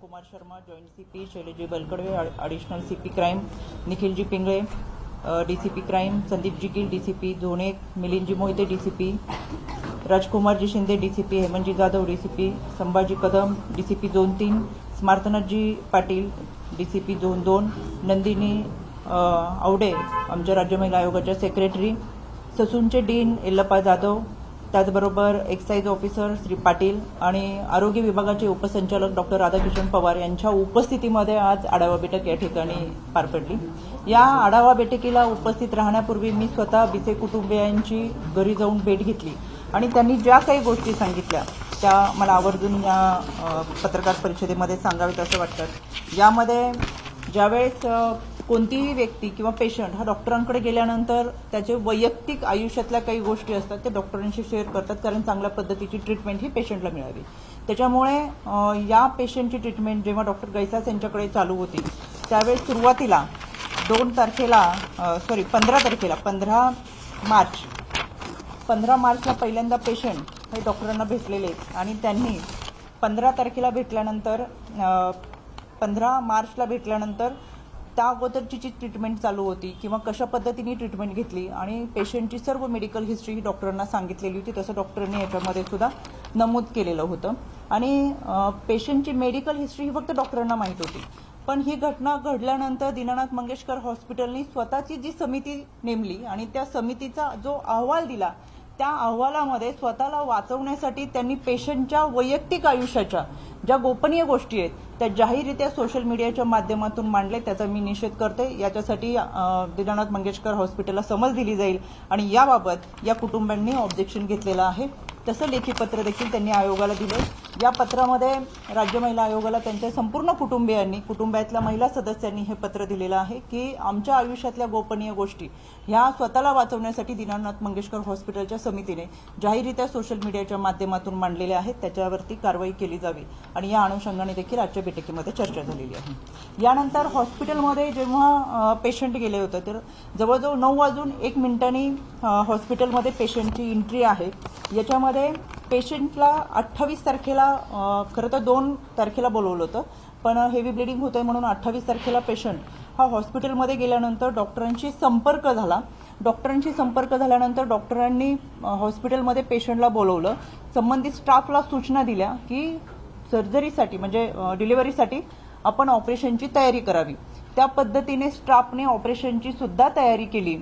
Kumar Sharma, joint CP, Shaileji Balkawade, additional CP crime, Nikhilji Pingle, DCP crime, Sandeepji Gill, DCP Dhone, Milindji Mohite, DCP, Rajkumarji Shinde, DCP Hemantji Jadhav, DCP Sambhaji Kadam, DCP zone 3, Smarthnathji Patil, DCP zone 2, Nandini Awade आमच्या राज्य महिला आयोगाच्या secretary, ससूनचे dean येल्लप्पा Jadhav, त्याचबरोबर एक्साईज ऑफिसर श्री पाटील आणि आरोग्य विभागाचे उपसंचालक डॉक्टर राधाकिशन पवार यांच्या उपस्थितीमध्ये आज आढावा बैठक या ठिकाणी पार पडली। या आढावा बैठकीला उपस्थित राहण्यापूर्वी मी स्वतः बिसे कुटुंबियांची घरी जाऊन भेट घेतली आणि त्यांनी ज्या काही गोष्टी सांगितल्या त्या मला आवर्जून या पत्रकार परिषदेमध्ये सांगावेत असं वाटतं। यामध्ये ज्यावेळेस कोणतीही व्यक्ती किंवा पेशंट हा डॉक्टरांकडे गेल्यानंतर त्याचे वैयक्तिक आयुष्यातल्या काही गोष्टी असतात ते डॉक्टरांशी शेअर करतात, कारण चांगल्या पद्धतीची ट्रीटमेंट ही पेशंटला मिळावी। त्याच्यामुळे या पेशंटची ट्रीटमेंट जेव्हा डॉक्टर गैसास यांच्याकडे चालू होती त्यावेळेस सुरुवातीला 15 मार्चला पहिल्यांदा पेशंट हे डॉक्टरांना भेटलेले आणि त्यांनी 15 तारखेला भेटल्यानंतर 15 मार्चला भेटल्यानंतर त्या अगोदरची जी ट्रीटमेंट चालू होती किंवा कशा पद्धतीने ट्रीटमेंट घेतली आणि पेशंटची सर्व मेडिकल हिस्ट्री ही डॉक्टरांना सांगितलेली होती, तसं डॉक्टरांनी याच्यामध्ये सुद्धा नमूद केलेलं होतं। आणि पेशंटची मेडिकल हिस्ट्री ही फक्त डॉक्टरांना माहीत होती, पण ही घटना घडल्यानंतर दीनानाथ मंगेशकर हॉस्पिटलनी स्वतःची जी समिती नेमली आणि त्या समितीचा जो अहवाल दिला त्या अहवालामध्ये स्वतःला वाचवण्यासाठी त्यांनी पेशंटच्या वैयक्तिक आयुष्याच्या ज्या गोपनीय गोष्टी आहेत त्या जाहीररित्या सोशल मीडियाच्या माध्यमातून मांडले, त्याचा मी निषेध करते। याच्यासाठी दीनानाथ मंगेशकर हॉस्पिटलला समज दिली जाईल आणि याबाबत या कुटुंबांनी ऑब्जेक्शन घेतलेलं आहे। तसं लेखी पत्र देखील त्यांनी आयोगाला दिले। या पत्रामध्ये राज्य महिला आयोगाला त्यांच्या संपूर्ण कुटुंबातल्या महिला सदस्यांनी हे पत्र दिलेलं आहे की आमच्या आयुष्यातल्या गोपनीय गोष्टी ह्या स्वतःला वाचवण्यासाठी दीनानाथ मंगेशकर हॉस्पिटलच्या समितीने जाहीररित्या सोशल मीडियाच्या माध्यमातून मांडलेल्या आहेत, त्याच्यावरती कारवाई केली जावी आणि या अनुषंगाने देखील आजच्या बैठकीमध्ये चर्चा झालेली आहे। यानंतर हॉस्पिटलमध्ये जेव्हा पेशंट गेले होते तर जवळजवळ 9:01 हॉस्पिटलमध्ये पेशंटची एंट्री आहे। याच्यामध्ये पेशंटला 28 तारखेला खरं तर 2 तारखेला बोलवलं होतं, पण हेवी ब्लिडिंग होतंय म्हणून 28 तारखेला पेशंट हा हॉस्पिटलमध्ये गेल्यानंतर डॉक्टरांशी संपर्क झाला। डॉक्टरांशी संपर्क झाल्यानंतर डॉक्टरांनी हॉस्पिटलमध्ये पेशंटला बोलवलं, संबंधित स्टाफला सूचना दिल्या की सर्जरीसाठी म्हणजे डिलिव्हरीसाठी आपण ऑपरेशनची तयारी करावी। त्या पद्धतीने स्टाफने ऑपरेशनची सुद्धा तयारी केली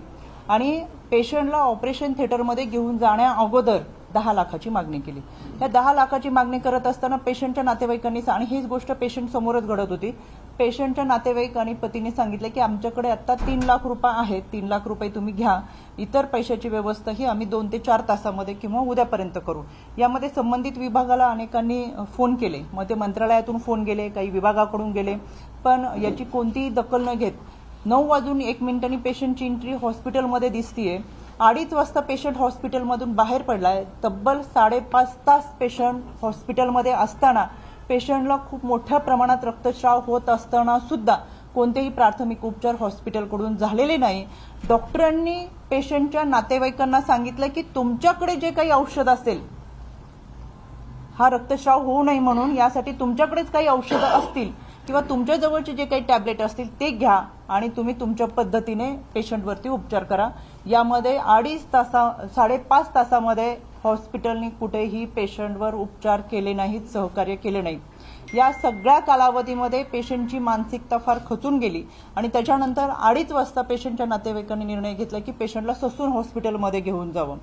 आणि पेशंटला ऑपरेशन थिएटरमध्ये घेऊन जाण्या अगोदर 10 लाखाची मागणी केली। या 10 लाखाची मागणी करत असताना पेशंटच्या नातेवाईकांनी आणि हीच गोष्ट पेशंट समोरच घडत होती, पेशंटच्या नातेवाईक आणि पतीने सांगितले की आमच्याकडे आता 3 लाख रुपये आहेत, 3 लाख रुपये तुम्ही घ्या, इतर पैशाची व्यवस्था ही आम्ही 2 ते 4 तासामध्ये किंवा उद्यापर्यंत करू। यामध्ये संबंधित विभागाला अनेकांनी फोन केले, मग ते मंत्रालयातून फोन गेले, काही विभागाकडून गेले, पण याची कोणतीही दखल न घेत 9:01 पेशंटची एंट्री हॉस्पिटलमध्ये दिसतीये। 2:30 वाजता पेशंट हॉस्पिटलमधून बाहेर पडलाय। तब्बल 5.5 तास पेशंट हॉस्पिटलमध्ये असताना पेशंटला खूप मोठ्या प्रमाणात रक्तस्राव होत असताना सुद्धा कोणतेही प्राथमिक उपचार हॉस्पिटलकडून झालेले नाही। डॉक्टरांनी पेशंटच्या नातेवाईकांना सांगितलं की तुमच्याकडे जे काही औषध असेल, हा रक्तस्राव होऊ नये म्हणून यासाठी तुमच्याकडेच काही औषधं असतील किंवा तुमच्या जवळचे जे काही टॅबलेट असतील ते घ्या आणि तुम्ही तुमच्या पद्धतीने पेशंटवरती उपचार करा। यामध्ये 5.5 तासामध्ये हॉस्पिटलने कुठेही पेशंटवर उपचार केले नाहीत, सहकार्य केले नाही। या सगळ्या कालावधीमध्ये पेशंटची मानसिकता फार खचून गेली आणि त्याच्यानंतर 2:30 वाजता पेशंटच्या नातेवाईकांनी निर्णय घेतला की पेशंटला ससून हॉस्पिटलमध्ये घेऊन जावं।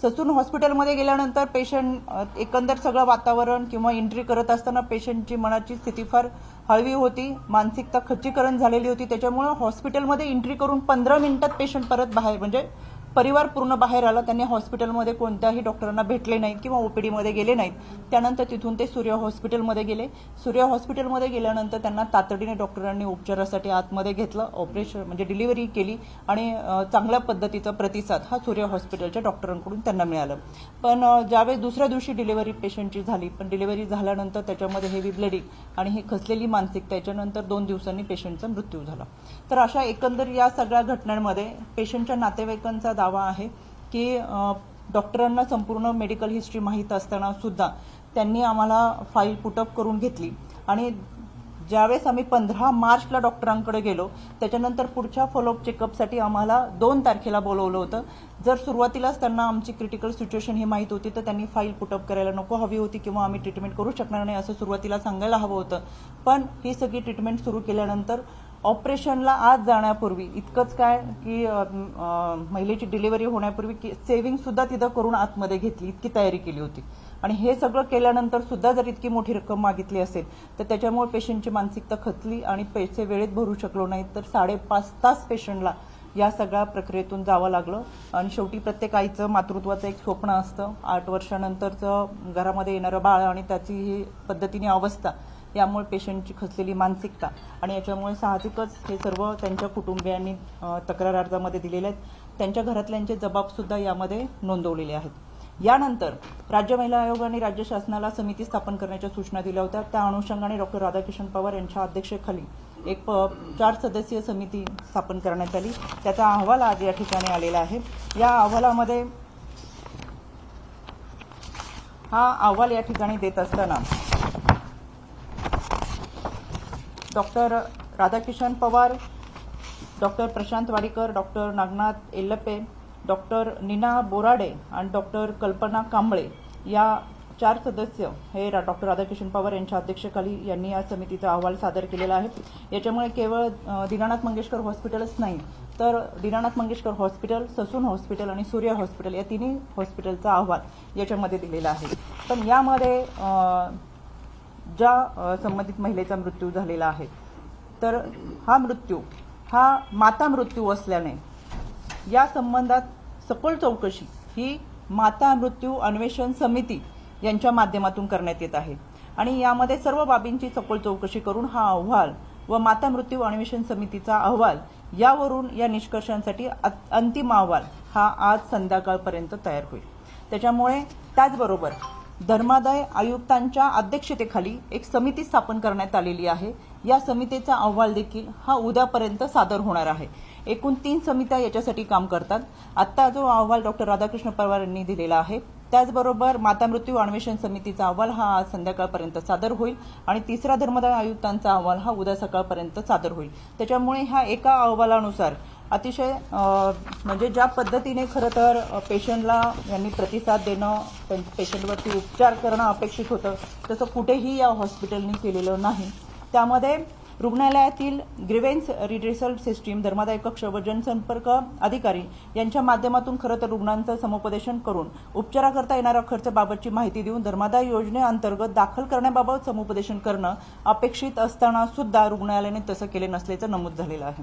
ससून हॉस्पिटलमध्ये गेल्यानंतर पेशंट एकंदर सगळं वातावरण किंवा एंट्री करत असताना पेशंटची मनाची स्थिती फार हळवी होती, मानसिकता खच्चीकरण झालेली होती। त्याच्यामुळे हॉस्पिटलमध्ये एंट्री करून 15 मिनिटात पेशंट परत बाहेर म्हणजे परिवार पूर्ण बाहेर आला। त्यांनी हॉस्पिटलमध्ये कोणत्याही डॉक्टरांना भेटले नाहीत किंवा ओपीडीमध्ये गेले नाहीत। त्यानंतर तिथून ते सूर्य हॉस्पिटलमध्ये गेले। सूर्य हॉस्पिटलमध्ये गेल्यानंतर त्यांना तातडीने डॉक्टरांनी उपचारासाठी आतमध्ये घेतलं, ऑपरेशन म्हणजे डिलिव्हरी केली आणि चांगल्या पद्धतीचा प्रतिसाद हा सूर्य हॉस्पिटलच्या डॉक्टरांकडून त्यांना मिळालं। पण ज्यावेळेस दुसऱ्या दिवशी डिलिव्हरी पेशंटची झाली, पण डिलिव्हरी झाल्यानंतर त्याच्यामध्ये हेवी ब्लिडिंग आणि ही खचलेली मानसिकता, त्याच्यानंतर 2 दिवसांनी पेशंटचा मृत्यू झाला। तर अशा एकंदर या सगळ्या घटनांमध्ये पेशंटच्या नातेवाईकांचा दावा आहे की डॉक्टरांना संपूर्ण मेडिकल हिस्ट्री माहीत असताना सुद्धा त्यांनी आम्हाला फाईल पुटअप करून घेतली आणि ज्यावेळेस आम्ही 15 मार्चला डॉक्टरांकडे गेलो, त्याच्यानंतर पुढच्या फॉलोअप चेकअपसाठी आम्हाला 2 तारखेला बोलवलं होतं. जर सुरुवातीलाच त्यांना आमची क्रिटिकल सिच्युएशन ही माहीत होती तर त्यांनी फाईल पुटअप करायला नको हवी होती किंवा आम्ही ट्रीटमेंट करू शकणार नाही असं सुरुवातीला सांगायला हवं होतं. पण ही सगळी ट्रीटमेंट सुरू केल्यानंतर ऑपरेशनला आज जाण्यापूर्वी इतकंच काय की महिलेची डिलिव्हरी होण्यापूर्वी की सेव्हिंग सुद्धा तिथं करून आतमध्ये घेतली, इतकी तयारी केली होती. आणि हे सगळं केल्यानंतर सुद्धा जर इतकी मोठी रक्कम मागितली असेल तर त्याच्यामुळे पेशंटची मानसिकता खचली आणि पैसे वेळेत भरू शकलो नाही तर 5.5 तास पेशंटला या सगळ्या प्रक्रियेतून जावं लागलं. आणि शेवटी प्रत्येक आईचं मातृत्वाचं एक स्वप्न असतं. 8 वर्षानंतरचं घरामध्ये येणारं बाळ आणि त्याची ही पद्धतीने अवस्था, यामुळे पेशंटची खचलेली मानसिकता आणि याच्यामुळे साहजिकच हे सर्व त्यांच्या कुटुंबियांनी तक्रार अर्जामध्ये दिलेले आहेत. त्यांच्या घरातल्यांचे जबाबसुद्धा यामध्ये नोंदवलेले आहेत. यानंतर राज्य महिला आयोग आणि राज्य शासनाला समिती स्थापन करण्याच्या सूचना दिल्या होत्या. त्या अनुषंगाने डॉक्टर राधाकिशन पवार यांच्या अध्यक्षतेखाली एक 4 सदस्यीय समिती स्थापन करण्यात आली. त्याचा अहवाल आज या ठिकाणी आलेला आहे. या अहवालामध्ये हा अहवाल या ठिकाणी देत असताना doctor Radhakishan Pawar, doctor Prashant Wadikar, doctor Nagnath Ellappe, doctor Neena Borade आणि डॉक्टर कल्पना कांबळे या 4 सदस्य हे डॉक्टर राधाकिशन पवार यांच्या अध्यक्षतेखाली यांनी या समितीचा अहवाल सादर केलेला आहे. याच्यामुळे केवळ दीनानाथ मंगेशकर हॉस्पिटलच नाही तर Dinanath Mangeshkar hospital, Sassoon hospital आणि सूर्य हॉस्पिटल या तिन्ही हॉस्पिटलचा अहवाल याच्यामध्ये दिलेला आहे. पण यामध्ये ज्या संबंधित महिलेचा मृत्यू झालेला आहे तर हा मृत्यू हा माता मृत्यू असल्याने या संबंधात सखोल चौकशी ही माता मृत्यू अन्वेषण समिती यांच्या माध्यमातून करण्यात येत आहे. आणि यामध्ये सर्व बाबींची सखोल चौकशी करून हा अहवाल व माता मृत्यू अन्वेषण समितीचा अहवाल यावरून या निष्कर्षांसाठी अंतिम अहवाल हा आज संध्याकाळपर्यंत तयार होईल. त्याच्यामुळे त्याचबरोबर धर्मादाय आयुक्तांच्या अध्यक्षतेखाली एक समिती स्थापन करण्यात आलेली आहे. या समितीचा अहवाल देखील हा उद्यापर्यंत सादर होणार आहे. एकूण 3 समित्या याच्यासाठी काम करतात. आत्ता जो अहवाल डॉक्टर राधाकृष्ण पवार यांनी दिलेला आहे त्याचबरोबर माता मृत्यू अन्वेषण समितीचा अहवाल हा आज संध्याकाळपर्यंत सादर होईल आणि तिसरा धर्मादाय आयुक्तांचा अहवाल हा उद्या सकाळपर्यंत सादर होईल. त्याच्यामुळे ह्या एका अहवालानुसार अतिशय म्हणजे ज्या पद्धतीने खरं तर पेशंटला यांनी प्रतिसाद देणं, पेशंटवरती उपचार करणं अपेक्षित होतं तसं कुठेही या हॉस्पिटलने केलेलं नाही. त्यामध्ये रुग्णालयातील ग्रीव्हन्स रिड्रेसल सिस्टीम, धर्मादाय कक्ष व जनसंपर्क अधिकारी यांच्या माध्यमातून खरं तर रुग्णांचं समुपदेशन करून उपचाराकरता येणारा खर्चाबाबतची माहिती देऊन धर्मादाय योजनेअंतर्गत दाखल करण्याबाबत समुपदेशन करणं अपेक्षित असताना सुद्धा रुग्णालयाने तसं केले नसल्याचं नमूद झालेलं आहे.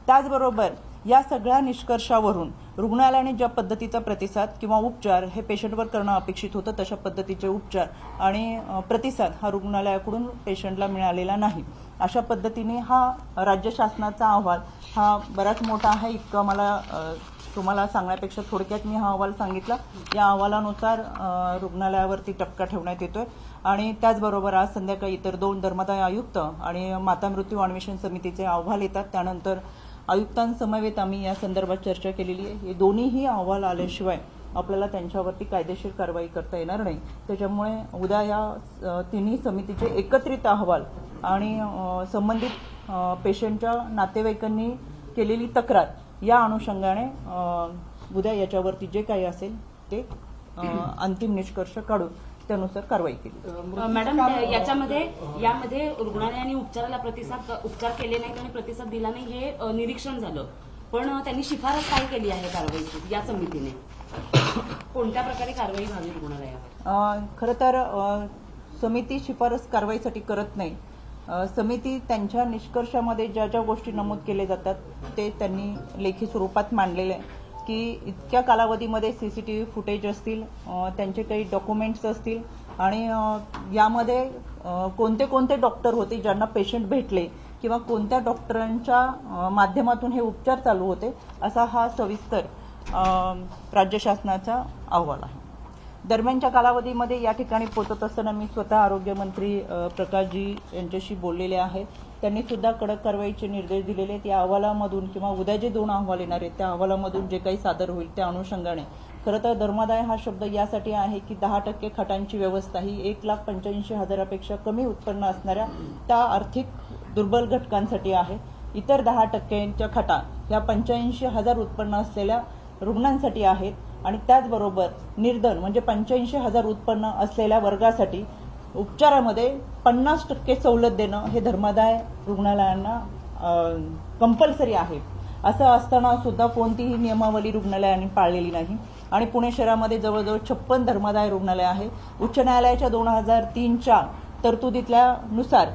त्याचबरोबर या सगळ्या निष्कर्षावरून रुग्णालयाने ज्या पद्धतीचा प्रतिसाद किंवा उपचार हे पेशंटवर करणं अपेक्षित होतं तशा पद्धतीचे उपचार आणि प्रतिसाद हा रुग्णालयाकडून पेशंटला मिळालेला नाही. अशा पद्धतीने हा राज्य शासनाचा अहवाल हा बराच मोठा आहे. इतकं मला तुम्हाला सांगण्यापेक्षा थोडक्यात मी हा अहवाल सांगितला. या अहवालानुसार रुग्णालयावरती टपका ठेवण्यात येतोय आणि त्याचबरोबर आज संध्याकाळी इतर 2 धर्मादाय आयुक्त आणि माता मृत्यू अन्वेषण समितीचे अहवाल येतात. त्यानंतर आयुक्तांसमवेत आम्ही या संदर्भात चर्चा केलेली आहे. हे दोन्हीही अहवाल आल्याशिवाय आपल्याला त्यांच्यावरती कायदेशीर कारवाई करता येणार नाही. त्याच्यामुळे उद्या या तिन्ही समितीचे एकत्रित अहवाल आणि संबंधित पेशंटच्या नातेवाईकांनी केलेली तक्रार या अनुषंगाने उद्या याच्यावरती जे काही असेल ते अंतिम निष्कर्ष काढून त्यानुसार कारवाई केली. मॅडम, यामध्ये रुग्णालयाने उपचार केले नाहीत आणि प्रतिसाद दिला नाही हे निरीक्षण झालं. पण त्यांनी शिफारस काय केली आहे कारवाईची या समितीने? कोणत्या प्रकारे कारवाई व्हावी रुग्णालयावर? खरं तर समिती शिफारस कारवाईसाठी करत नाही. समिती त्यांच्या निष्कर्षामध्ये ज्या ज्या गोष्टी नमूद केल्या जातात ते त्यांनी लेखी स्वरूपात मांडलेले आहे की इतक्या कालावधीमध्ये CCTV फुटेज असतील, त्यांचे काही डॉक्युमेंट्स असतील आणि यामध्ये कोणते कोणते डॉक्टर होते ज्यांना पेशंट भेटले किंवा कोणत्या डॉक्टरांच्या माध्यमातून हे उपचार चालू होते असा हा सविस्तर राज्य शासनाचा अहवाल आहे. दरम्यानच्या कालावधीमध्ये या ठिकाणी पोहोचत असताना मी स्वतः आरोग्यमंत्री प्रकाशजी यांच्याशी बोललेले आहे. त्यांनी सुद्धा कडक कारवाईचे निर्देश दिलेले आहेत. या अहवालामधून किंवा उद्या जे 2 अहवाल येणार आहेत त्या अहवालामधून जे काही सादर होईल त्या अनुषंगाने खरं तर धर्मादाय हा शब्द यासाठी आहे की 10% खाटांची व्यवस्था ही 1,85,000पेक्षा कमी उत्पन्न असणाऱ्या त्या आर्थिक दुर्बल घटकांसाठी आहे. इतर 10% खाटा ह्या 85,000 उत्पन्न असलेल्या रुग्णांसाठी आहेत. आणि त्याचबरोबर निर्धन म्हणजे 85,000 उत्पन्न असलेल्या वर्गासाठी उपचारामध्ये 50% सवलत देणं हे धर्मादाय रुग्णालयांना कंपल्सरी आहे. असं असताना सुद्धा कोणतीही नियमावली रुग्णालयांनी पाळलेली नाही. आणि पुणे शहरामध्ये जवळजवळ 56 धर्मादाय रुग्णालय आहे. उच्च न्यायालयाच्या 2003च्या तरतुदीतल्या नुसार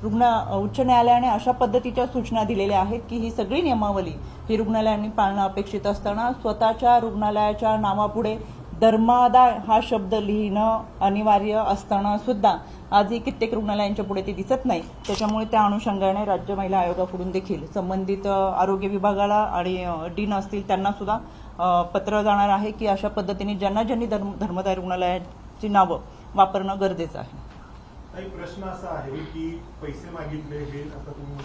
उच्च न्यायालयाने अशा पद्धतीच्या सूचना दिलेल्या आहेत की ही सगळी नियमावली ही रुग्णालयांनी पाळणं अपेक्षित असताना स्वतःच्या रुग्णालयाच्या नावापुढे धर्मादाय हा शब्द लिहिणं अनिवार्य असताना सुद्धा आजही कित्येक रुग्णालयांच्या पुढे ते दिसत नाही. त्याच्यामुळे त्या अनुषंगाने राज्य महिला आयोगाकडून देखील संबंधित आरोग्य विभागाला आणि डीन असतील त्यांना सुद्धा पत्र जाणार आहे की अशा पद्धतीने ज्यांनी धर्मादाय रुग्णालयाची नावं वापरणं गरजेचं आहे. एक प्रश्न असा आहे की पैसे मागितले हे आता तुम्ही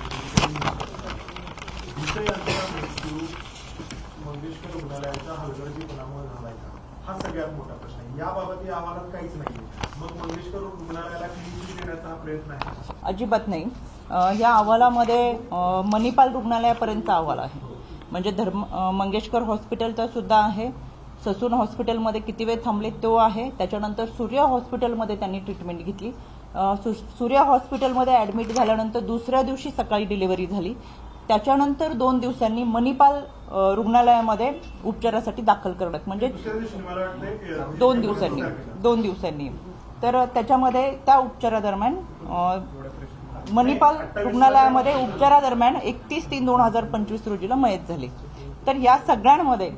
मंगेशकर रुग्णालयाच्या हलगर्जीपणामुळे झालाय का, हा सगळ्यात मोठा प्रश्न आहे. याबाबत या अहवालात काहीच नाहीये. मग मंगेशकर रुग्णालयाला क्लीन चिट देण्याचा हा प्रयत्न आहे? अजिबात नाही. या अहवालामध्ये मणिपाल रुग्णालयापर्यंतचा अहवाल आहे. म्हणजे मंगेशकर हॉस्पिटलचा सुद्धा आहे. ससून हॉस्पिटलमध्ये किती वेळ थांबले तो आहे. त्याच्यानंतर सूर्य हॉस्पिटलमध्ये त्यांनी ट्रीटमेंट घेतली. सूर्य हॉस्पिटलमध्ये ऍडमिट झाल्यानंतर दुसऱ्या दिवशी सकाळी डिलिव्हरी झाली. त्याच्यानंतर 2 दिवसांनी मणिपाल रुग्णालयामध्ये उपचारासाठी दाखल करण्यात म्हणजे 2 दिवसांनी तर त्याच्यामध्ये त्या उपचारादरम्यान मणिपाल रुग्णालयामध्ये उपचारादरम्यान 31/3/2025 रोजीला मयत झाले. तर या सगळ्यांमध्ये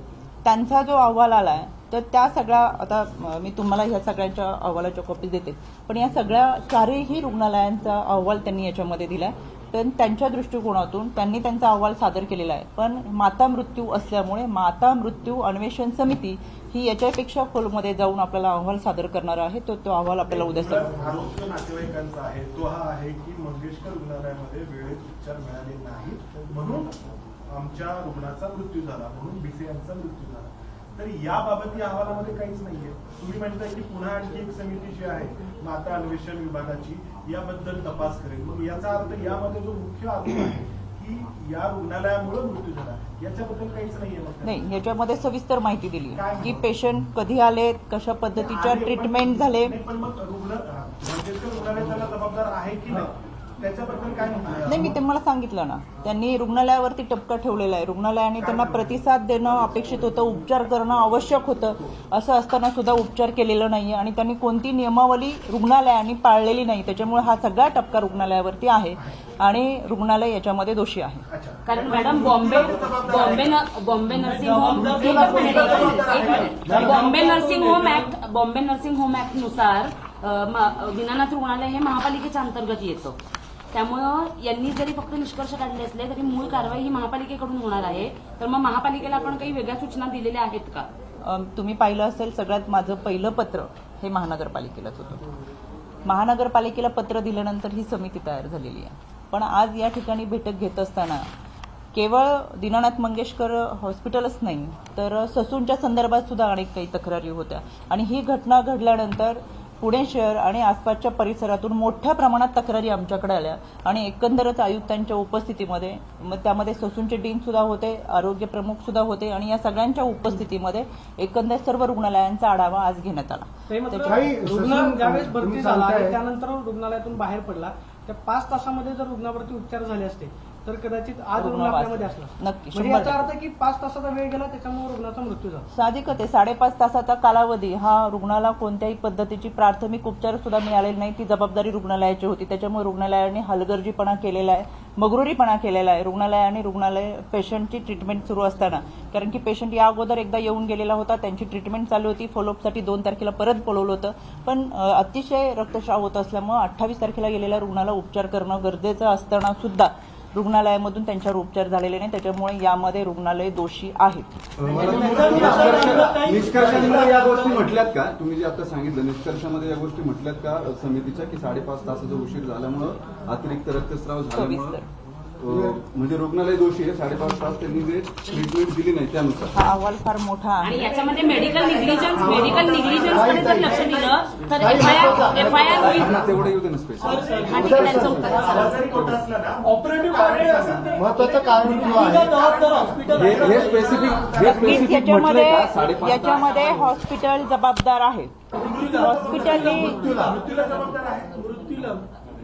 त्यांचा जो अहवाल आलाय तर त्या सगळ्या आता मी तुम्हाला ह्या सगळ्यांच्या अहवालाच्या कॉपीज देते. पण या सगळ्या 4ही रुग्णालयांचा अहवाल त्यांनी याच्यामध्ये दिलाय. पण त्यांच्या दृष्टिकोनातून त्यांनी त्यांचा अहवाल सादर केलेला आहे. पण माता मृत्यू असल्यामुळे माता मृत्यू अन्वेषण समिती ही याच्यापेक्षा खोलमध्ये जाऊन आपल्याला अहवाल सादर करणार आहे. तो अहवाल आपल्याला उद्या आरोग्य नातेवाईकांचा आहे तो हा आहे की मंगेशकर रुग्णालयामध्ये वेळेत उपचार मिळाले नाहीत म्हणून आमच्या रुग्णाचा मृत्यू झाला, म्हणून भिसे यांचा मृत्यू झाला. तर याबाबत या अहवालामध्ये काहीच नाहीये. तुम्ही म्हणताय की पुन्हा आणखी एक समिती जी आहे माता अन्वेषण विभागाची याबद्दल तपास करेल. मग याचा अर्थ यामध्ये जो मुख्य आरोप आहे की या रुग्णालयामुळे मृत्यू झाला याच्याबद्दल काहीच नाहीये. नाही, याच्यामध्ये सविस्तर माहिती दिली की पेशंट कधी आले, कशा पद्धतीच्या ट्रीटमेंट झाले. पण मग मंगेशकर रुग्णालय त्याला जबाबदार आहे की नाही त्याच्याबद्दल काय नाही, मी तुम्हाला सांगितलं ना, त्यांनी रुग्णालयावरती टपका ठेवलेला आहे. रुग्णालयाने त्यांना प्रतिसाद देणं अपेक्षित होतं, उपचार करणं आवश्यक होतं. असं असताना सुद्धा उपचार केलेला नाहीये आणि त्यांनी कोणती नियमावली रुग्णालयाने पाळलेली नाही. त्याच्यामुळे हा सगळा टपका रुग्णालयावरती आहे आणि रुग्णालय याच्यामध्ये दोषी आहे. कारण madam Bombay nursing home act नुसार दीनानाथ रुग्णालय हे महापालिकेच्या अंतर्गत येतं. त्यामुळं यांनी जरी फक्त निष्कर्ष काढले असले तरी मूळ कारवाई ही महापालिकेकडून होणार आहे. तर मग महापालिकेला आपण काही वेगळ्या सूचना दिलेल्या आहेत का? तुम्ही पाहिलं असेल, सगळ्यात माझं पहिलं पत्र हे महानगरपालिकेलाच होतं. महानगरपालिकेला पत्र दिल्यानंतर ही समिती तयार झालेली आहे. पण आज या ठिकाणी बैठक घेत असताना केवळ दीनानाथ मंगेशकर हॉस्पिटलच नाही तर ससूनच्या संदर्भात सुद्धा अनेक काही तक्रारी होत्या. आणि ही घटना घडल्यानंतर पुणे शहर आणि आसपासच्या परिसरातून मोठ्या प्रमाणात तक्रारी आमच्याकडे आल्या आणि एकंदरच आयुक्तांच्या उपस्थितीमध्ये त्यामध्ये ससूनचे डीन सुद्धा होते, आरोग्य प्रमुख सुद्धा होते आणि या सगळ्यांच्या उपस्थितीमध्ये एकंदर सर्व रुग्णालयांचा आढावा आज घेण्यात आला. रुग्ण ज्यावेळेस भरती झाला आणि त्यानंतर रुग्णालयातून बाहेर पडला त्या 5 तासामध्ये जर रुग्णावरती उपचार झाले असते तर कदाचित आज रुग्ण आपल्यामध्ये असला. नक्की, म्हणजे याचा अर्थ की 5 तासाचा वेळ गेला त्याच्यामुळे रुग्णाचा मृत्यू झाला. साहजिकच आहे. 5.5 तासाचा कालावधी हा रुग्णाला कोणत्याही पद्धतीची प्राथमिक उपचार सुद्धा मिळालेले नाही. ती जबाबदारी रुग्णालयाची होती. त्याच्यामुळे रुग्णालयाने हलगर्जीपणा केलेला आहे, मगरुरीपणा केलेला आहे. रुग्णालय पेशंटची ट्रीटमेंट सुरू असताना, कारण की पेशंट या अगोदर एकदा येऊन गेलेला होता, त्यांची ट्रीटमेंट चालू होती, फॉलोअपसाठी 2 तारखेला परत बोलवलं होतं. पण अतिशय रक्तस्राव होत असल्यामुळे 28 तारखेला गेलेल्या रुग्णाला उपचार करणं गरजेचं असताना सुद्धा रुग्णालयामधून त्यांच्यावर उपचार झालेले नाही. त्याच्यामुळे यामध्ये रुग्णालय दोषी आहेत. निष्कर्षामध्ये या गोष्टी म्हटल्यात का? तुम्ही जे आता सांगितलं निष्कर्षामध्ये या गोष्टी म्हटल्यात का समितीच्या की 5.5 तासाचा उशीर झाल्यामुळे अतिरिक्त रक्तस्राव झाल्यामुळे म्हणजे रुग्णालय दोषी आहे, 5.5 तास त्यांनी जे ट्रीटमेंट दिली नाही त्यानुसार. हा अहवाल फार मोठा आहे. आणि याच्यामध्ये मेडिकल निग्लिजन्सकडे जर लक्ष दिलं तर एफआयआर होईल. तेवढं येऊ दे ना स्पेशल. हा, ठीक आहे, त्यांचं उत्तर आहे. आवाज जरी खोटा असला ना, ऑपरेटिव्ह कारण असेल ते महत्वाचं कारण पृथ्वीला जबाबदार हॉस्पिटल हे स्पेसिफिक नक्कीच म्हटलंय का 5.5 तास? याच्यामध्ये हॉस्पिटल जबाबदार आहे. हॉस्पिटलनी मृत्यूला जबाबदार आहे. मृत्यूला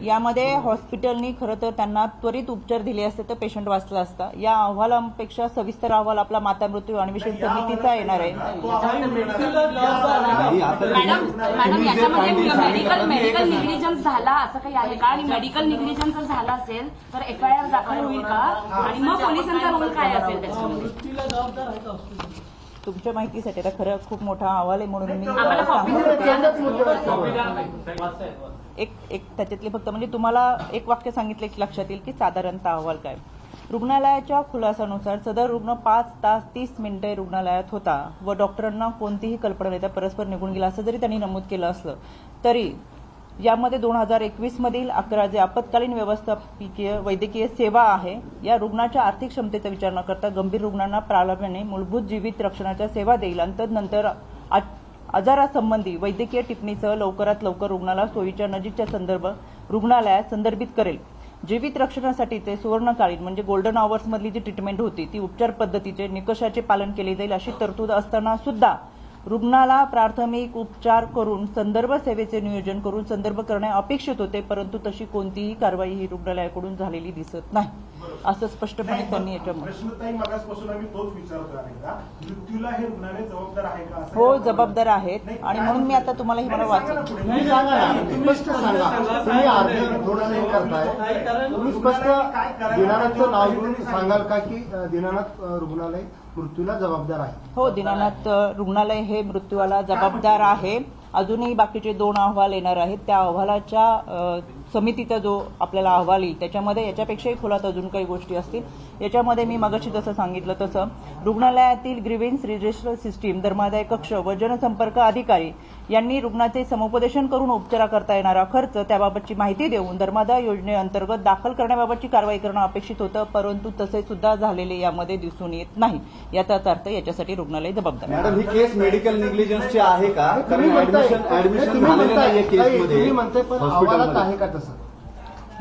यामध्ये हॉस्पिटलनी खरं तर त्यांना त्वरित उपचार दिले असते तर पेशंट वाचला असता. या अहवालापेक्षा सविस्तर अहवाल आपला माता मृत्यू अन्वेषण समितीचा येणार आहे. तो अहवाल मृत्यूला जबाबदार आहे. नाही, आता मॅडम तुम्ही जे याच्यामध्ये findings सांगितलं ना, मेडिकल निग्लिजन्स झाला असं काही आहे का? आणि मेडिकल निग्लिजन्स जर झाला असेल तर एफआयआर दाखल होईल का? आणि मग पोलिसांचा रोल काय असेल त्याच्यामध्ये? मृत्यूला जबाबदार आहे का हॉस्पिटल? तुमच्या माहितीसाठी आता खरं खूप मोठा अहवाल आहे म्हणून मी आम्हाला कॉपी एक त्याच्यातले फक्त म्हणजे तुम्हाला एक वाक्य सांगितलं की लक्षात येईल की साधारणतः अहवाल काय. रुग्णालयाच्या खुलासानुसार सदर रुग्ण 5 तास 30 मिनिटे रुग्णालयात होता व डॉक्टरांना कोणतीही कल्पना देता परस्पर निघून गेला असं जरी त्यांनी नमूद केलं असलं तरी यामध्ये 2021 मधील 11 जे आपत्कालीन व्यवस्थापकीय वैद्यकीय सेवा आहे या रुग्णाच्या आर्थिक क्षमतेचा विचार न करता गंभीर रुग्णांना प्राधान्याने मूलभूत जीवित रक्षणाच्या सेवा देईल आणि तदनंतर आजारासंबंधी वैद्यकीय टिप्पणीसह लवकरात लवकर रुग्णाला सोयीच्या नजीकच्या संदर्भ रुग्णालयात संदर्भित करेल. जीवित रक्षणासाठीचे सुवर्णकालीन म्हणजे गोल्डन आवर्स मधली जी ट्रीटमेंट होती ती उपचार पद्धतीचे निकषाचे पालन केले जाईल अशी तरतूद असताना सुद्धा रुग्णाला प्राथमिक उपचार करून संदर्भ सेवेचे नियोजन करून संदर्भ करणे अपेक्षित होते परंतु तशी कोणतीही कारवाई ही रुग्णालयाकडून झालेली दिसत नाही असं स्पष्टपणे त्यांनी याच्यामध्ये. प्रश्नताई मागासपासून आम्ही तोच विचारतो अनेकदा, मृत्यूला हे रुग्णालय जबाबदार आहे का असं? हो जबाबदार आहेत आणि म्हणून मी आता तुम्हाला ही मला वाचन तुम्ही सांगा ना, स्पष्ट सांगा. तुम्ही अर्ज थोडा नाही करताय. तुम्ही स्पष्ट दिनानाथचं नाव घेऊन सांगाल का की दिनानाथ रुग्णालय मृत्यूला जबाबदार आहे? हो दीनानाथ रुग्णालय हे मृत्यूला जबाबदार आहे. अजूनही बाकीचे 2 अहवाल येणार आहेत. त्या अहवालाच्या समितीचा जो आपल्याला अहवाल येईल त्याच्यामध्ये याच्यापेक्षाही खोलात अजून काही गोष्टी असतील. याच्यामध्ये मी मगाशी जसं सांगितलं तसं रुग्णालयातील ग्रीव्हन्स रजिस्टर सिस्टीम धर्मादाय कक्ष व जनसंपर्क अधिकारी यांनी रुग्णाचे समुपदेशन करून उपचाराकरता येणारा खर्च त्याबाबतची माहिती देऊन धर्मादाय योजनेअंतर्गत दाखल करण्याबाबतची कारवाई करणं अपेक्षित होतं परंतु तसे सुद्धा झालेले यामध्ये दिसून येत नाही. याचाच अर्थ याच्यासाठी रुग्णालय जबाबदार आहे. मॅडम ही केस मेडिकल निग्लिजन्सची आहे का? कारण ऍडमिशन झालेलं नाहीये केसमध्ये. तुम्ही म्हणताय पण अहवालात आहे का तसं?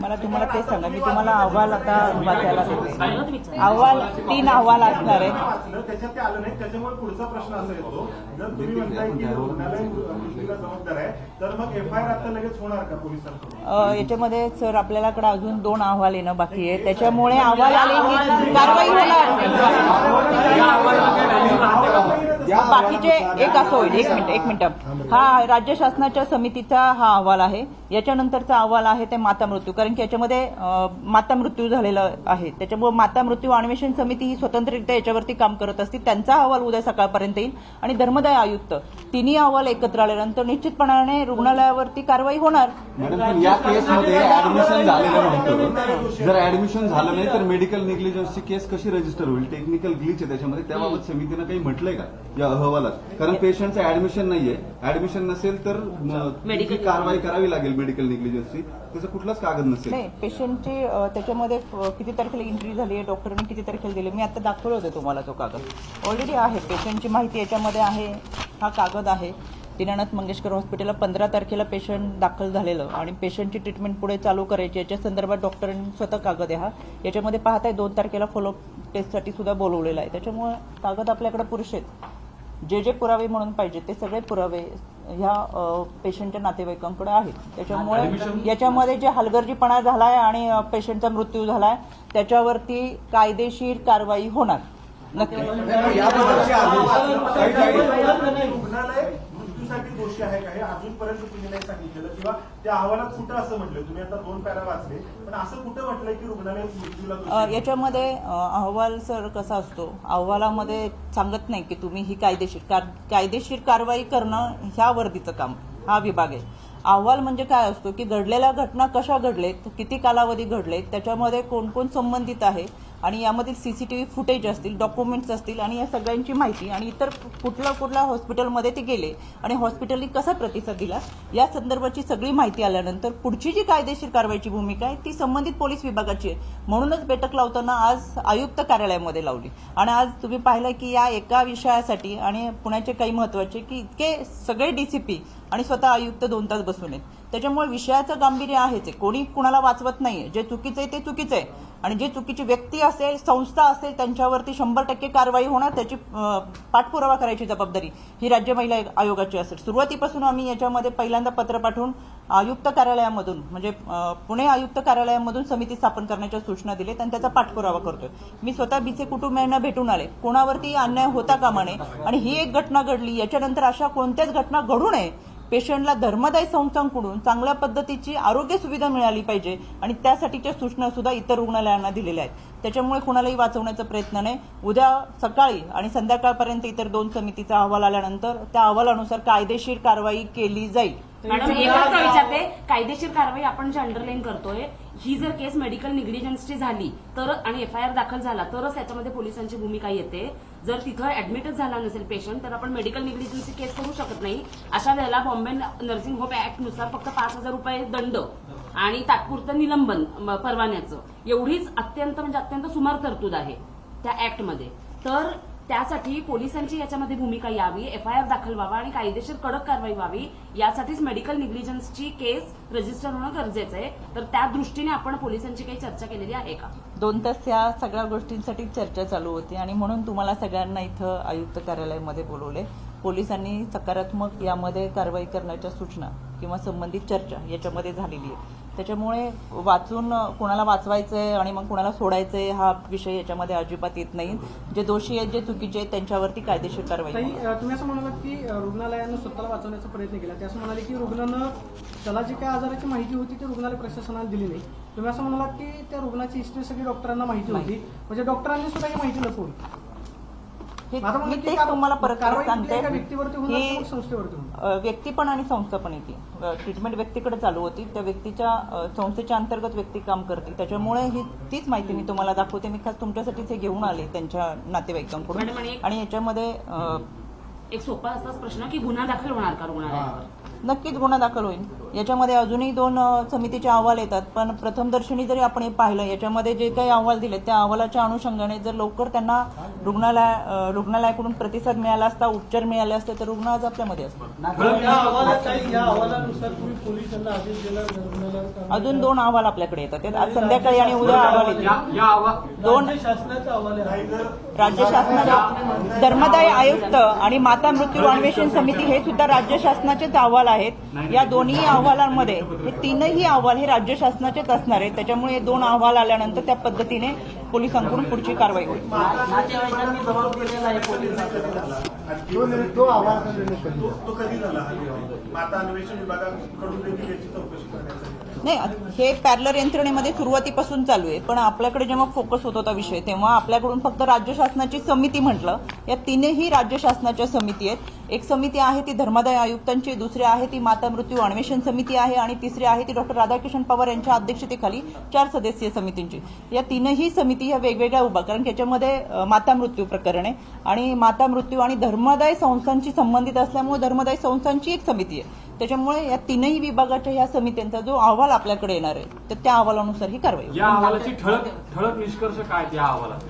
मला तुम्हाला तेच सांगा मी तुम्हाला अहवाल आता वाचायला देते. सांगत विचार. अहवाल 3 अहवाल असणार आहेत. वाचलं त्याच्यात ते आलं नाही. त्याच्यामुळे पुढचा प्रश्न असा येतो, जर तुम्ही म्हणताय की रुग्णालय मृत्यूला जबाबदार आहे तर मग एफआयआर आता लगेच होणार का पोलिसांकडून? याच्यामध्ये सर आपल्याकडे अजून 2 अहवाल येणं बाकी आहे त्याच्यामुळे अहवाल आले की कारवाई होणार. बाकीचे एक असं होईल. एक मिनिट हा राज्य शासनाच्या समितीचा हा अहवाल आहे. याच्यानंतरचा अहवाल आहे ते माता मृत्यू कारण की याच्यामध्ये माता मृत्यू झालेला आहे त्याच्यामुळे माता मृत्यू अन्वेषण समिती ही स्वतंत्ररित्या याच्यावरती काम करत असते. त्यांचा अहवाल उद्या सकाळपर्यंत येईल आणि धर्मदाय आयुक्त तिन्ही अहवाल एकत्र आल्यानंतर निश्चितपणाने रुग्णालयावरती कारवाई होणार. मॅडम पण या केसमध्ये ऍडमिशन झालेलं नव्हतं. जर ऍडमिशन झालं नाही तर मेडिकल निग्लिजन्सची केस कशी रजिस्टर होईल? टेक्निकल ग्लिच आहे त्याच्यामध्ये. त्याबाबत समितीनं काही म्हटलंय का या अहवालात? कारण पेशंटचं ऍडमिशन नाहीये. ऍडमिशन नसेल तर मेडिकल कारवाई करावी लागेल मेडिकल निग्लिजन्सची. त्याचा कुठलाच कागद नसेल. नाही पेशंटची त्याच्यामध्ये किती तारखेला एंट्री झाली आहे डॉक्टरांनी किती तारखेला दिली मी आता दाखवलं होतं तुम्हाला तो कागद ऑलरेडी आहे. पेशंटची माहिती याच्यामध्ये आहे. हा कागद आहे. दीनानाथ मंगेशकर हॉस्पिटलला 15 तारखेला पेशंट दाखल झालेलं आणि पेशंटची ट्रीटमेंट पुढे चालू करायची याच्या संदर्भात डॉक्टरांनी स्वतः कागद आहे हा. याच्यामध्ये पाहताय 2 तारखेला फॉलोअप टेस्टसाठी सुद्धा बोलवलेला आहे. त्याच्यामुळे कागद आपल्याकडे पुरेसे आहेत. जे पुरावे म्हणून पाहिजे ते सगळे पुरावे ह्या पेशंटच्या नातेवाईकांकडे आहेत. त्याच्यामुळे याच्यामध्ये जे हलगर्जीपणा झालाय आणि पेशंटचा मृत्यू झालाय त्याच्यावरती कायदेशीर कारवाई होणार नक्की. रुग्णालय मृत्यूसाठी दोषी आहे का हे अजूनपर्यंत तुम्ही नाही सांगितलेलं किंवा त्या अहवालात कुठं असं म्हटलं? तुम्ही आता 2 पॅरा वाचले पण असं कुठं म्हटलंय की रुग्णालय मृत्यूला दोषी आहे? याच्यामध्ये अहवाल सर कसा असतो अहवालामध्ये सांगत नाही की तुम्ही ही कायदेशीर कारवाई करणं ह्या वर्दीचं काम हा विभाग आहे. अहवाल म्हणजे काय असतो की घडलेल्या घटना कशा घडलेत किती कालावधी घडलेत त्याच्यामध्ये कोण कोण संबंधित आहे आणि यामधील सीसीटीव्ही फुटेज असतील, डॉक्युमेंट्स असतील आणि या सगळ्यांची माहिती आणि इतर कुठल्या हॉस्पिटलमध्ये ते गेले आणि हॉस्पिटलनी कसा प्रतिसाद दिला या संदर्भाची सगळी माहिती आल्यानंतर पुढची जी कायदेशीर कारवाईची भूमिका आहे ती संबंधित पोलीस विभागाची आहे. म्हणूनच बैठक लावताना आज आयुक्त कार्यालयामध्ये लावली आणि आज तुम्ही पाहिलं की या एका विषयासाठी आणि पुण्याचे काही महत्वाचे की इतके सगळे डीसीपी आणि स्वतः आयुक्त 2 तास बसून आहेत. त्याच्यामुळे विषयाचं गांभीर्य आहेच आहे. कोणी कुणाला वाचवत नाहीये. जे चुकीचं आहे ते चुकीचं आहे आणि जे चुकीची व्यक्ती असेल, संस्था असेल त्यांच्यावरती 100% कारवाई होणार. त्याची पाठपुरावा करायची जबाबदारी ही राज्य महिला आयोगाची असेल. सुरुवातीपासून आम्ही याच्यामध्ये पहिल्यांदा पत्र पाठवून आयुक्त कार्यालयामधून म्हणजे पुणे आयुक्त कार्यालयामधून समिती स्थापन करण्याच्या सूचना दिल्यात आणि त्याचा पाठपुरावा करतोय. मी स्वतः बीचे कुटुंबियांना भेटून आले. कोणावरती अन्याय होता कामा नये आणि ही एक घटना घडली. याच्यानंतर अशा कोणत्याच घटना घडू नये. पेशंटला धर्मदायी संस्थांकडून चांगल्या पद्धतीची आरोग्य सुविधा मिळाली पाहिजे आणि त्यासाठीच्या सूचना सुद्धा इतर रुग्णालयांना दिलेल्या आहेत. त्याच्यामुळे कुणालाही वाचवण्याचा प्रयत्न नाही. उद्या सकाळी आणि संध्याकाळपर्यंत इतर 2 समितीचा अहवाल आल्यानंतर त्या अहवालानुसार कायदेशीर कारवाई केली जाईल. मॅडम एकच विचारते, कायदेशीर कारवाई आपण जे अंडरलाईन करतोय ही जर केस मेडिकल निग्लिजन्सची झाली तर आणि एफआयआर दाखल झाला तरच याच्यामध्ये पोलिसांची भूमिका येते. जर तिथं ऍडमिटच झाला नसेल पेशंट तर आपण मेडिकल निग्लिजन्सची केस करू शकत नाही. अशा वेळेला बॉम्बे नर्सिंग होम ऍक्ट नुसार फक्त 5,000 रुपये दंड आणि तात्पुरतं निलंबन परवान्याचं एवढीच अत्यंत सुमार तरतूद आहे त्या ऍक्टमध्ये. तर त्यासाठी पोलिसांची याच्यामध्ये भूमिका यावी, एफआयआर दाखल व्हावा आणि कायदेशीर कडक कारवाई व्हावी. यासाठीच मेडिकल निग्लिजन्सची केस रजिस्टर होणं गरजेचं आहे. तर त्या दृष्टीने आपण पोलिसांची काही चर्चा केलेली आहे का? 2 तास या सगळ्या गोष्टींसाठी चर्चा चालू होती आणि म्हणून तुम्हाला सगळ्यांना इथं आयुक्त कार्यालयामध्ये बोलवले. पोलिसांनी सकारात्मक यामध्ये कारवाई करण्याच्या सूचना किंवा संबंधित चर्चा याच्यामध्ये झालेली आहे. त्याच्यामुळे वाचून कोणाला वाचवायचंय आणि मग कोणाला सोडायचंय हा विषय याच्यामध्ये अजिबात येत नाही. जे दोषी आहेत, जे चुकीचे आहेत त्यांच्यावरती कायदेशीर कारवाई. तुम्ही असं म्हणालात की रुग्णालयानं स्वतःला वाचवण्याचा प्रयत्न केला. ते असं म्हणाले की रुग्णानं त्याला जी काही आजाराची माहिती होती ती रुग्णालय प्रशासनाला दिली नाही. तुम्ही असं म्हणालात की त्या रुग्णाची हिस्ट्री सगळी डॉक्टरांना माहिती होती, म्हणजे डॉक्टरांनी सुद्धा ही माहिती लपवली. मी तेच तुम्हाला परत सांगते. व्यक्तीवरती ही संस्थेवरती होणार. व्यक्ती पण आणि संस्था पण येते. ट्रीटमेंट व्यक्तीकडे चालू होती. त्या व्यक्तीच्या संस्थेच्या अंतर्गत व्यक्ती काम करते. त्याच्यामुळे ही तीच माहिती मी तुम्हाला दाखवते. मी खास तुमच्यासाठीच हे घेऊन आले त्यांच्या नातेवाईकांकडून. आणि याच्यामध्ये एक सोपा असाच प्रश्न की गुन्हा दाखल होणार का रुग्णालयावर? नक्कीच गुन्हा दाखल होईल. याच्यामध्ये अजूनही 2 समितीचे अहवाल येतात. पण प्रथमदर्शनी जरी आपण हे पाहिलं याच्यामध्ये जे काही अहवाल दिले त्या अहवालाच्या अनुषंगाने जर लवकर त्यांना रुग्णालयाकडून प्रतिसाद मिळाला असता, उपचार मिळाले असते तर रुग्ण आज आपल्यामध्ये असतात. या अहवालानुसार तुम्ही पोलिसांना आदेश दिला रुग्णालयावर? अजून 2 अहवाल आपल्याकडे येतात. आज संध्याकाळी आणि उद्या अहवाल येतील. 2 शासनाचा अहवाल आहे. राज्य शासनाचे धर्मदाय आयुक्त आणि माता मृत्यू अन्वेषण समिती हे सुद्धा राज्य शासनाचेच अहवाल आहेत. या दोन्ही अहवालांमध्ये हे 3ही अहवाल हे राज्य शासनाचेच असणार आहेत. त्याच्यामुळे हे 2 अहवाल आल्यानंतर त्या पद्धतीने पोलिसांकडून पुढची कारवाई होईल. नातेवाईकांनी जबाब दिलेला आहे पोलिसांना. तो आवाज तो कधी झाला? माता अन्वेषण विभागाकडून देखील याची चौकशी करण्यासाठी नाही, हे पॅरलर यंत्रणेमध्ये सुरुवातीपासून चालू आहे. पण आपल्याकडे जेव्हा फोकस होत होता विषय तेव्हा आपल्याकडून फक्त राज्य शासनाची समिती म्हटलं. या 3ही राज्य शासनाच्या समिती आहेत. एक समिती आहे ती धर्मादाय आयुक्तांची, दुसरी आहे ती माता मृत्यू अन्वेषण समिती आहे आणि तिसरी आहे ती डॉक्टर राधाकिशन पवार यांच्या अध्यक्षतेखाली 4 सदस्यीय समितींची. या 3ही समिती ह्या वेगवेगळ्या उभा, कारण याच्यामध्ये माता मृत्यू प्रकरण आहे आणि माता मृत्यू आणि धर्मादाय संस्थांशी संबंधित असल्यामुळे धर्मादाय संस्थांची एक समिती आहे. त्याच्यामुळे या 3ही विभागाच्या ह्या समित्यांचा जो अहवाल आपल्याकडे येणार आहे तर त्या अहवालानुसार ही कारवाई होईल. या अहवालाची ठळक निष्कर्ष काय त्या अहवालात?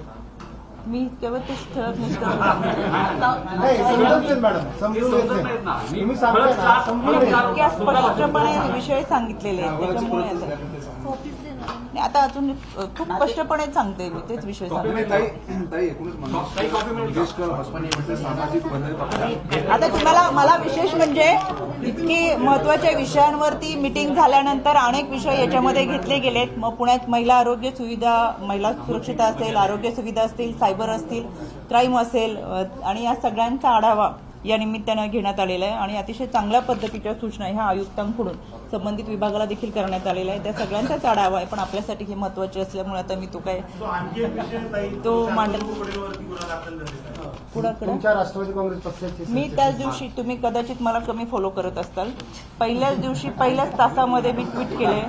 मी केवळ ते ठळक निष्कर्ष नाही, समजत नाही मॅडम, समजून येत नाही. तुम्ही सांगताय ना, समजून येत नाही. इतक्या स्पष्टपणे विषय सांगितलेले आहेत. त्याच्यामुळे आता अजून खूप स्पष्टपणे सांगते मी तेच विषय सांगते. आता तुम्हाला मला विशेष म्हणजे इतकी महत्वाच्या विषयांवरती मीटिंग झाल्यानंतर अनेक विषय याच्यामध्ये घेतले गेलेत. मग पुण्यात महिला आरोग्य सुविधा, महिला सुरक्षितता असेल, आरोग्य सुविधा असतील, सायबर असतील, क्राईम असेल आणि या सगळ्यांचा आढावा या निमित्तानं घेण्यात आलेला आहे आणि अतिशय चांगल्या पद्धतीच्या सूचना ह्या आयुक्तांकडून संबंधित विभागाला देखील करण्यात आलेल्या आहे. त्या सगळ्यांचाच आढावा आहे. पण आपल्यासाठी हे महत्वाचे असल्यामुळे आता मी तो मांडल पुढाकडे. तुमच्या राष्ट्रवादी काँग्रेस पक्षाचे मी त्याच दिवशी, तुम्ही कदाचित मला कमी फॉलो करत असताल, पहिल्याच दिवशी पहिल्याच तासामध्ये मी ट्विट केले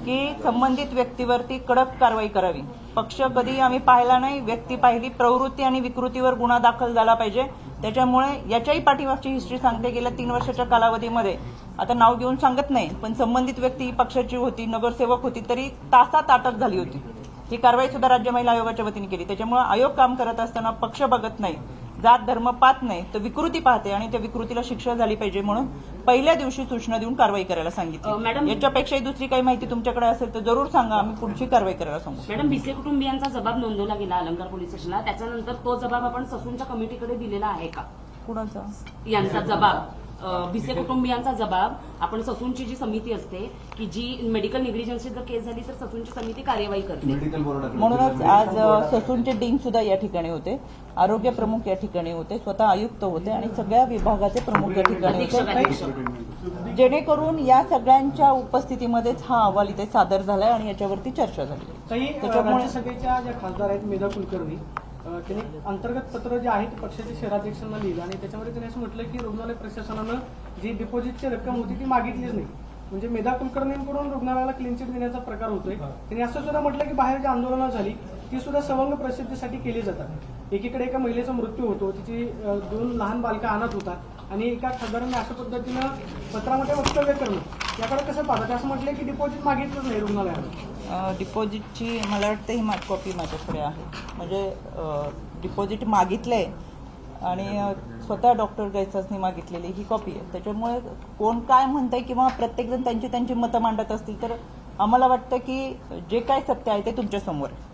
की संबंधित व्यक्तीवरती कडक कारवाई करावी. पक्ष कधी आम्ही पाहिला नाही, व्यक्ती पाहिली. प्रवृत्ती आणि विकृतीवर गुन्हा दाखल झाला पाहिजे. त्याच्यामुळे याच्याही पाठीमागची हिस्ट्री सांगते. गेल्या 3 वर्षाच्या कालावधीमध्ये, आता नाव घेऊन सांगत नाही, पण संबंधित व्यक्ती ही पक्षाची होती, नगरसेवक होती, तरी तासात अटक झाली होती. ही कारवाई सुद्धा राज्य महिला आयोगाच्या वतीने केली. त्याच्यामुळे आयोग काम करत असताना पक्ष बघत नाही, जात धर्म पाहत नाही, तर विकृती पाहते आणि त्या विकृतीला शिक्षा झाली पाहिजे म्हणून पहिल्या दिवशी सूचना देऊन कारवाई करायला सांगितली. मॅडम, याच्यापेक्षाही दुसरी काही माहिती तुमच्याकडे असेल तर जरूर सांगा, आम्ही पुढची कारवाई करायला सांगू. मॅडम, भिसे कुटुंबियांचा जबाब नोंदवला गेला अलंकार पोलीस स्टेशनला, त्याच्यानंतर तो जबाब आपण ससूनच्या कमिटीकडे दिलेला आहे का? कुणाचा? यांचा जबाब, भिसे कुटुंबियांचा जबाब आपण ससूनची जी समिती असते की जी मेडिकल निग्लिजन्सची जर केस झाली तर ससूनची समिती कार्यवाही करते. मेडिकल बोर्डाकडे म्हणूनच आज ससूनचे डीन सुद्धा या ठिकाणी होते, आरोग्य प्रमुख या ठिकाणी होते, स्वतः आयुक्त होते आणि सगळ्या विभागाचे प्रमुख या ठिकाणी होते, जेणेकरून या सगळ्यांच्या उपस्थितीमध्येच हा अहवाल इथे सादर झालाय आणि याच्यावरती चर्चा झाली. त्याच्यामुळे राज्यसभेच्या ज्या खासदार आहेत मेधा कुलकर्णी, त्यांनी अंतर्गत पत्र जे आहे ते पक्षाच्या शहराध्यक्षांना लिहिलं आणि त्याच्यामध्ये त्यांनी असं म्हटलं की रुग्णालय प्रशासनानं जी डिपॉझिटची रक्कम होती ती मागितलीच नाही. म्हणजे मेधा कुलकर्णींकडून रुग्णालयाला क्लीन चिट देण्याचा प्रकार होतोय. त्यांनी असं सुद्धा म्हटलं की बाहेर जी आंदोलनं झाली ती सुद्धा सवंग प्रसिद्धीसाठी केली जातात. एकीकडे एका महिलेचा मृत्यू होतो, तिची 2 लहान बालका अनाथ होतात आणि एका खासदारांनी अशा पद्धतीनं पत्रामध्ये वक्तव्य करणं याकडे कसं पाहतात? असं म्हटलं की डिपॉझिट मागितलंच नाही रुग्णालयाला. डिपॉझिटची मला वाटतं ही कॉपी माझ्याकडे आहे. म्हणजे डिपॉझिट मागितलंय आणि स्वतः डॉक्टर गैसासनी मागितलेली ही कॉपी आहे. त्याच्यामुळे कोण काय म्हणतंय किंवा प्रत्येकजण त्यांची मतं मांडत असतील तर आम्हाला वाटतं की जे काय सत्य आहे ते तुमच्यासमोर आहे.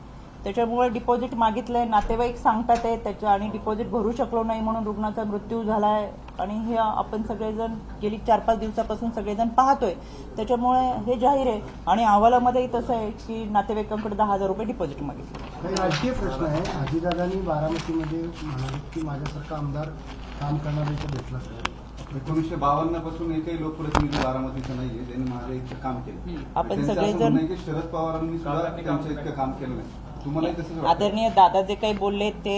त्याच्यामुळे डिपॉझिट मागितलंय, नातेवाईक सांगतात आहे त्याच्या, आणि डिपॉझिट भरू शकलो नाही म्हणून रुग्णाचा मृत्यू झालाय आणि हे आपण सगळेजण गेली 4-5 दिवसापासून सगळेजण पाहतोय. त्याच्यामुळे हे जाहीर आहे आणि अहवालामध्येही तसं आहे की नातेवाईकांकडे 10,000 रुपये डिपॉझिट मागितले. राजकीय प्रश्न आहे. अजितदादांनी बारामतीमध्ये म्हणाले की माझ्यासारखा आमदार काम करणारा इथे भेटला. 1952 पासून एकही लोकप्रतिनिधी बारामतीचं नाहीये ज्यांनी माझ्या इतकं काम केलं. आपण त्यांचं असं सगळेजण- म्हणणं आहे की शरद पवारांनी सुद्धा त्यांचं इतकं काम केलं नाही. तुम्हालाही तसंच वाटतं? आदरणीय दादा जे काही बोलले ते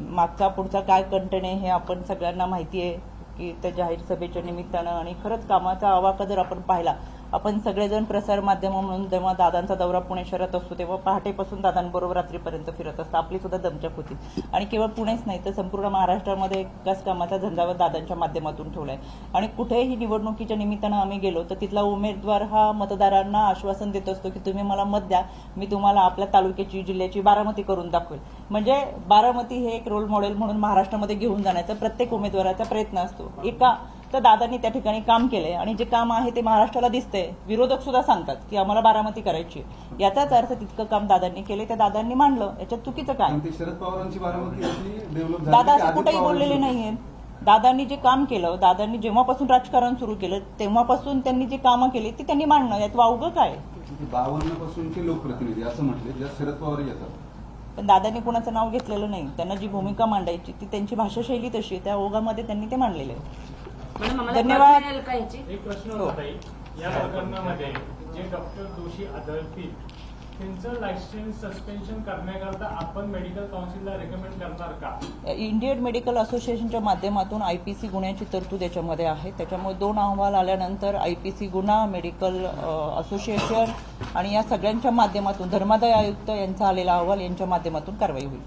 मागचा पुढचा काय कंटेंट आहे हे आपण सगळ्यांना माहिती आहे की त्या जाहीर सभेच्या निमित्तानं, आणि खरंच कामाचा आवाका जर आपण पाहिला, आपण सगळेजण प्रसार माध्यम म्हणून जेव्हा दादांचा दौरा पुणे शहरात असतो तेव्हा पहाटेपासून दादांबरोबर रात्रीपर्यंत फिरत असतं. आपली सुद्धा दमछाक होती आणि केवळ पुणेच नाही तर संपूर्ण महाराष्ट्रामध्ये एकाच कामाचा झंझावात दादांच्या माध्यमातून ठेवलाय. आणि कुठेही निवडणुकीच्या निमित्तानं आम्ही गेलो तर तिथला उमेदवार हा मतदारांना आश्वासन देत असतो की तुम्ही मला मत द्या, मी तुम्हाला आपल्या तालुक्याची जिल्ह्याची बारामती करून दाखवेल. म्हणजे बारामती हे एक रोल मॉडेल म्हणून महाराष्ट्रामध्ये घेऊन जाण्याचा प्रत्येक उमेदवाराचा प्रयत्न असतो. एका तर दादांनी त्या ठिकाणी काम केलंय आणि जे काम आहे ते महाराष्ट्राला दिसतंय. विरोधक सुद्धा सांगतात की आम्हाला बारामती करायची, याचाच अर्थ तितकं काम दादांनी केले, त्या दादांनी मांडलं. याच्यात चुकीचं काय? पण ते शरद पवारांची बारामती अशी डेव्हलप झाली दादा की असं अजित कुठेही पवारांची- बोललेले नाहीयेत. दादांनी जे काम केलं, दादांनी जेव्हापासून राजकारण सुरू केलं तेव्हापासून त्यांनी जी कामं केली ती त्यांनी मांडणं, यात वावगं काय? 52 पासूनचे लोकप्रतिनिधी असं म्हटले ज्यात शरद पवार येतात. पण दादांनी कुणाचं नाव घेतलेलं नाही. त्यांना जी भूमिका मांडायची ती त्यांची भाषाशैली तशी, त्या ओघामध्ये त्यांनी ते मांडलेलं आहे. मॅडम, आम्हाला धन्यवाद. कळत मिळेल का याची? एक प्रश्न होता ताई, या प्रकरणामध्ये जे डॉक्टर दोषी आढळतील त्यांचं लायसन्स सस्पेन्शन करण्याकरता आपण मेडिकल काउन्सिलला रेकमेंड करणार का? इंडियन मेडिकल असोसिएशनच्या माध्यमातून आयपीसी गुन्ह्याची तरतूद याच्यामध्ये आहे. त्याच्यामुळे 2 अहवाल आल्यानंतर आयपीसी गुन्हा, मेडिकल असोसिएशन आणि या सगळ्यांच्या माध्यमातून धर्मादाय आयुक्त यांचा आलेला अहवाल यांच्या माध्यमातून कारवाई होईल.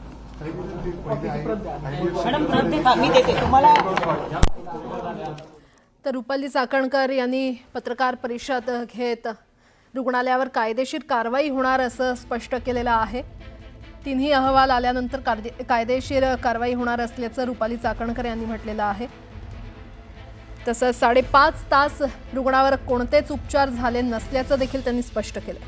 मॅडम, प्रत देता? मी देते तुम्हाला. तर रुपाली चाकणकर यांनी पत्रकार परिषद घेत रुग्णालयावर कायदेशीर कारवाई होणार असं स्पष्ट केलेलं आहे. 3ही अहवाल आल्यानंतर कायदेशीर कारवाई होणार असल्याचं रुपाली चाकणकर यांनी म्हटलेलं आहे. तसंच 5.5 तास रुग्णावर कोणतेच उपचार झाले नसल्याचं देखील त्यांनी स्पष्ट केलं.